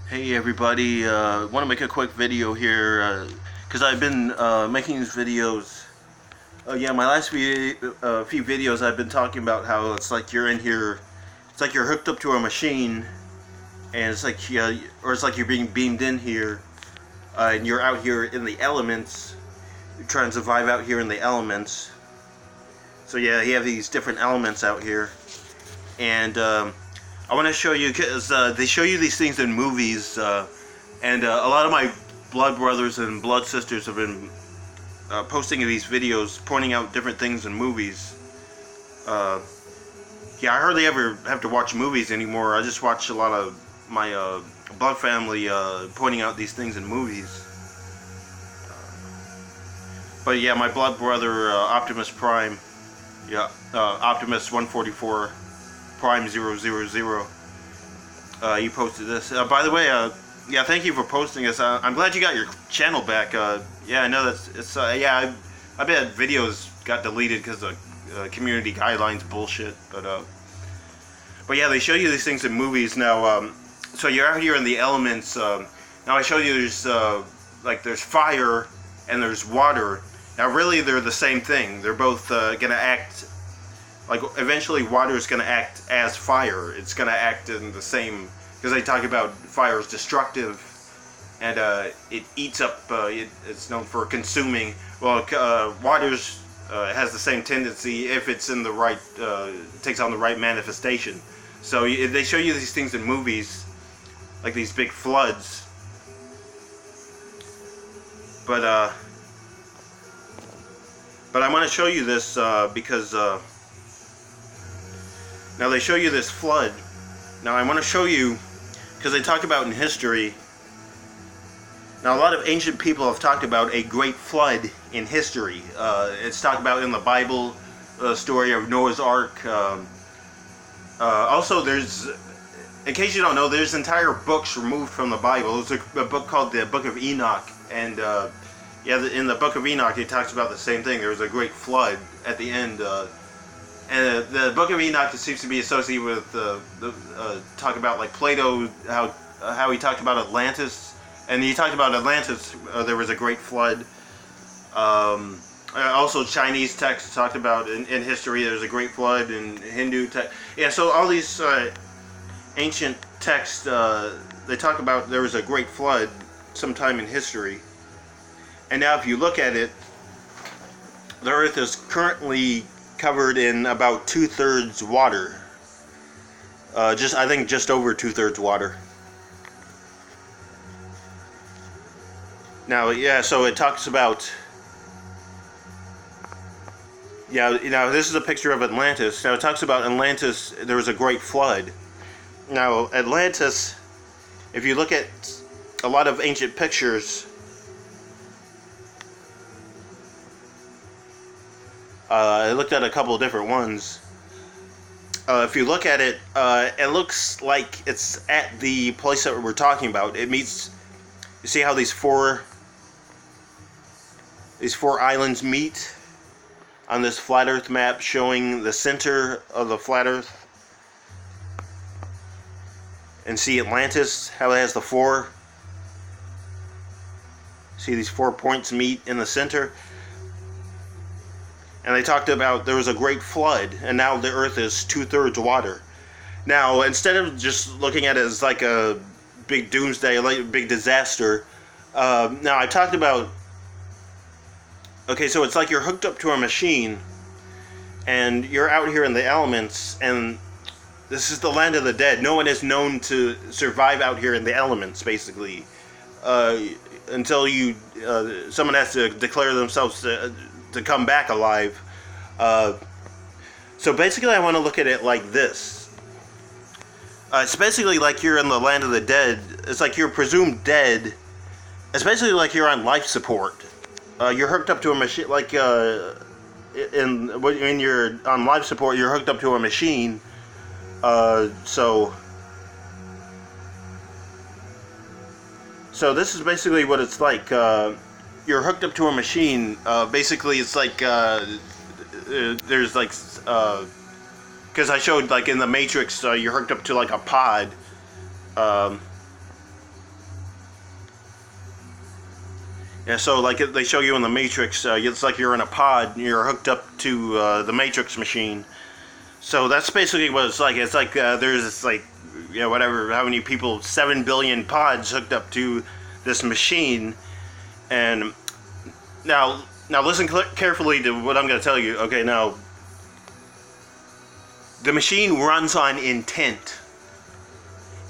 Hey everybody, want to make a quick video here because I've been making these videos. Yeah, my last few videos I've been talking about how it's like you're in here, it's like you're hooked up to a machine, and it's like or it's like you're being beamed in here, and you're out here in the elements, you're trying to survive out here in the elements. So yeah, you have these different elements out here, and I want to show you because they show you these things in movies. And a lot of my blood brothers and blood sisters have been posting these videos pointing out different things in movies. Yeah, I hardly ever have to watch movies anymore. I just watch a lot of my blood family pointing out these things in movies. But yeah, my blood brother Optimus Prime, yeah, Optimus 144 Prime 000. You posted this. By the way, yeah, thank you for posting this. I'm glad you got your channel back. Yeah, I know that's it's. Yeah, I bet videos got deleted because of community guidelines bullshit. But yeah, they show you these things in movies now. So you're out here in the elements. Now I show you there's fire and there's water. Now really they're the same thing. They're both gonna act. Like eventually water is going to act as fire. It's going to act in the same, because they talk about fire is destructive and it eats up, it's known for consuming. Well, water's has the same tendency if it's in the right, takes on the right manifestation. So they show you these things in movies, like these big floods. But I want to show you this because now they show you this flood. Now I want to show you, because they talk about in history. Now a lot of ancient people have talked about a great flood in history. It's talked about in the Bible, the story of Noah's Ark. Also, there's, in case you don't know, there's entire books removed from the Bible. There's a book called the Book of Enoch, and yeah, in the Book of Enoch, it talks about the same thing. There was a great flood at the end. And the Book of Enoch seems to be associated with talk about like Plato, how he talked about Atlantis, and he talked about Atlantis. There was a great flood. Also, Chinese texts talked about in history there's a great flood, and Hindu text. Yeah, so all these ancient texts they talk about there was a great flood sometime in history. And now, if you look at it, the Earth is currently covered in about 2/3 water. I think just over 2/3 water. Now, yeah, so it talks about, yeah, you know, this is a picture of Atlantis. Now it talks about Atlantis, there was a great flood. Now, Atlantis, if you look at a lot of ancient pictures, I looked at a couple of different ones. If you look at it, it looks like it's at the place that we're talking about. It meets. You see how these four islands meet on this flat Earth map, showing the center of the flat Earth. And see Atlantis, how it has the four. See these 4 points meet in the center. And they talked about there was a great flood, and now the Earth is 2/3 water. Now, instead of just looking at it as like a big doomsday, like a big disaster, now I talked about, okay, so it's like you're hooked up to a machine, and you're out here in the elements, and this is the land of the dead. No one is known to survive out here in the elements, basically, until someone has to declare themselves to come back alive. So basically I want to look at it like this. It's basically like you're in the land of the dead. It's like you're presumed dead. It's basically like you're on life support. You're hooked up to a machine, like when you're on life support, you're hooked up to a machine. So this is basically what it's like. You're hooked up to a machine. Basically, it's like there's like because I showed like in the Matrix, you're hooked up to like a pod. Yeah, so like they show you in the Matrix, it's like you're in a pod, and you're hooked up to the Matrix machine. So that's basically what it's like. It's like there's this like, you know, whatever, how many people, 7 billion pods hooked up to this machine. And now listen carefully to what I'm going to tell you. Okay, now, the machine runs on intent.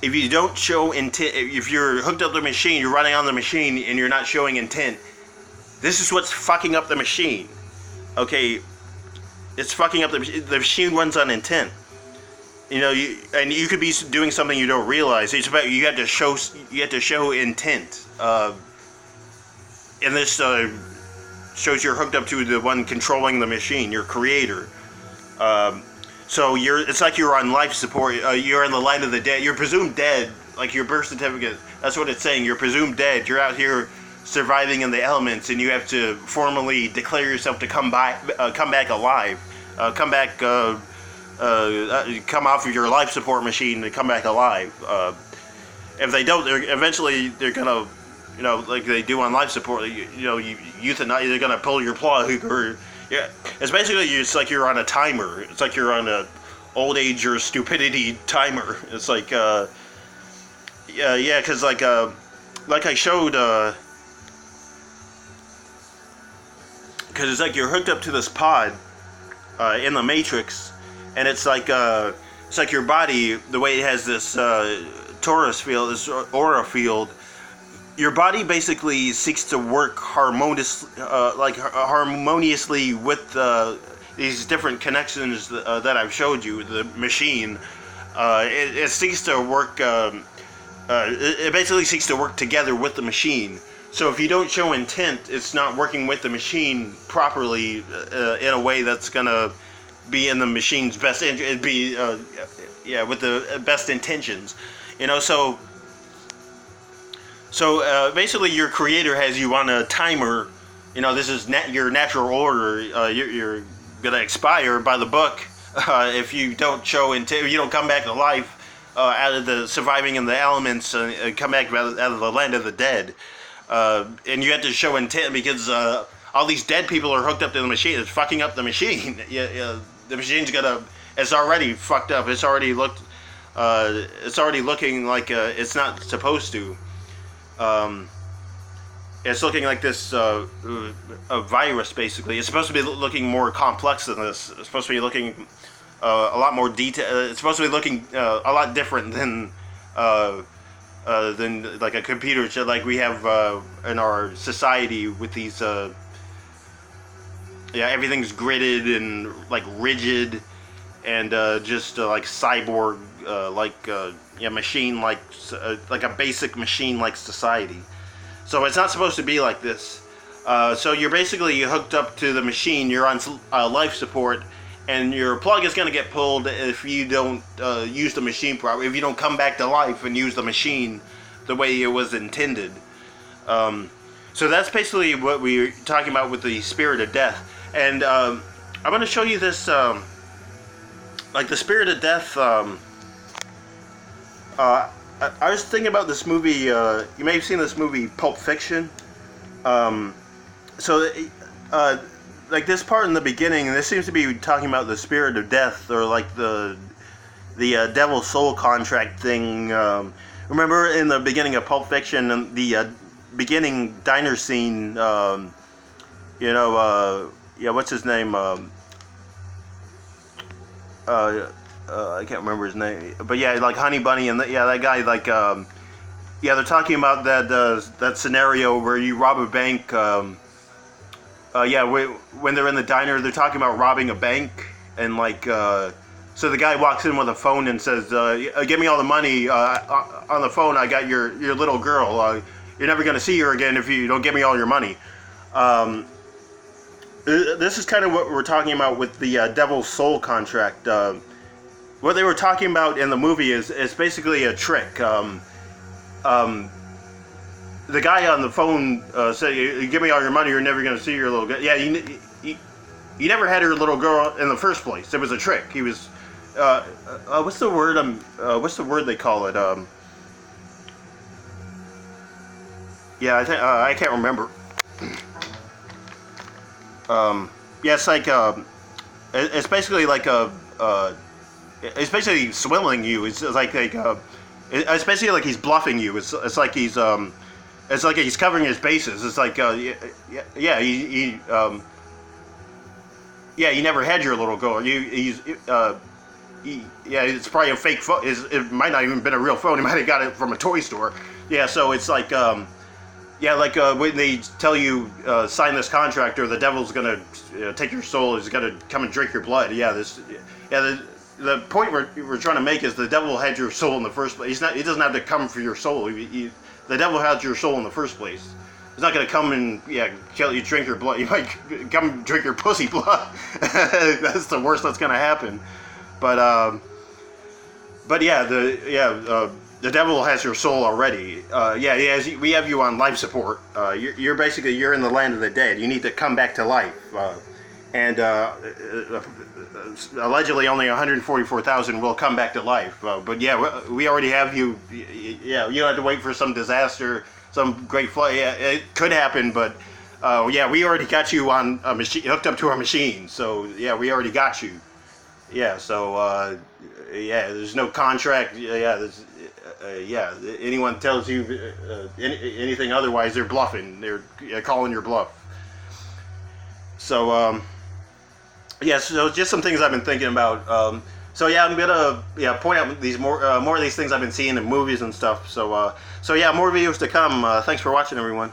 If you don't show intent, if you're hooked up to the machine, you're running on the machine, and you're not showing intent, this is what's fucking up the machine. Okay, it's fucking up the machine runs on intent. You know, you could be doing something you don't realize. It's about you have to show intent. And this shows you're hooked up to the one controlling the machine, your creator. So it's like you're on life support. You're in the line of the dead. You're presumed dead, like your birth certificate. That's what it's saying. You're presumed dead. You're out here surviving in the elements, and you have to formally declare yourself to come back alive, come off of your life support machine and come back alive. If they don't, eventually they're gonna, you know, like they do on life support. Euthanize. They're gonna pull your plug, or yeah. It's basically it's like you're on a timer. It's like you're on a old age or stupidity timer. It's like yeah, because like I showed, because it's like you're hooked up to this pod in the Matrix, and it's like your body, the way it has this torus field, this aura field. Your body basically seeks to work harmoniously with these different connections that I've showed you. The machine, it seeks to work. It basically seeks to work together with the machine. So if you don't show intent, it's not working with the machine properly in a way that's gonna be in the machine's best. It'd be with the best intentions, you know. So basically, your creator has you on a timer. You know, this is your natural order. You're gonna expire by the book if you don't show intent. If you don't come back to life out of the surviving in the elements and come back out of the land of the dead. And you have to show intent because all these dead people are hooked up to the machine. It's fucking up the machine. The machine's it's already fucked up. It's already looking like it's not supposed to. It's looking like this a virus, basically. It's supposed to be looking more complex than this. It's supposed to be looking a lot more detail. It's supposed to be looking a lot different than like a computer chip like we have in our society with these everything's gridded and like rigid and just like cyborg machine like a basic machine like society. So it's not supposed to be like this. So you're basically hooked up to the machine. You're on life support, and your plug is going to get pulled if you don't use the machine properly, if you don't come back to life and use the machine the way it was intended. So that's basically what we're talking about with the spirit of death. And I'm going to show you this, like the spirit of death. I was thinking about this movie, you may have seen this movie, Pulp Fiction. Like this part in the beginning, this seems to be talking about the spirit of death, or like the devil's soul contract thing. Remember in the beginning of Pulp Fiction, the beginning diner scene, what's his name? I can't remember his name, but yeah, like Honey Bunny and that guy, like, they're talking about that scenario where you rob a bank. When they're in the diner, they're talking about robbing a bank, and like, so the guy walks in with a phone and says, "Give me all the money on the phone. I got your little girl. You're never gonna see her again if you don't give me all your money." This is kind of what we're talking about with the devil's soul contract. What they were talking about in the movie is basically a trick. The guy on the phone said, "You give me all your money, you're never going to see your little girl." Yeah, you never had her little girl in the first place. It was a trick. He was, what's the word? What's the word they call it? I think I can't remember. Yeah, it's like it's basically like it's basically swindling you. It's it's basically like he's bluffing you. It's like he's covering his bases. It's like yeah, yeah, you never had your little girl. Yeah, it's probably a fake phone. It might not even been a real phone. He might have got it from a toy store. Yeah, so it's like yeah, like when they tell you sign this contract or the devil's gonna take your soul, he's gonna come and drink your blood. Yeah, the point we're trying to make is the devil had your soul in the first place. He doesn't have to come for your soul. The devil had your soul in the first place. He's not gonna come and kill you, drink your blood. He might come drink your pussy blood. That's the worst that's gonna happen. But yeah, the devil has your soul already. Yeah, we have you on life support. You're basically in the land of the dead. You need to come back to life. And allegedly only 144,000 will come back to life. But yeah, we already have you. Yeah, you don't have to wait for some disaster, some great flood. Yeah, it could happen, but yeah, we already got you on a machine, hooked up to our machine. So yeah, we already got you. Yeah, so yeah, there's no contract. Yeah, yeah. Anyone tells you anything otherwise, they're bluffing. They're calling your bluff. So yeah, so just some things I've been thinking about. So yeah, I'm gonna point out these more of these things I've been seeing in movies and stuff. So so yeah, more videos to come. Thanks for watching, everyone.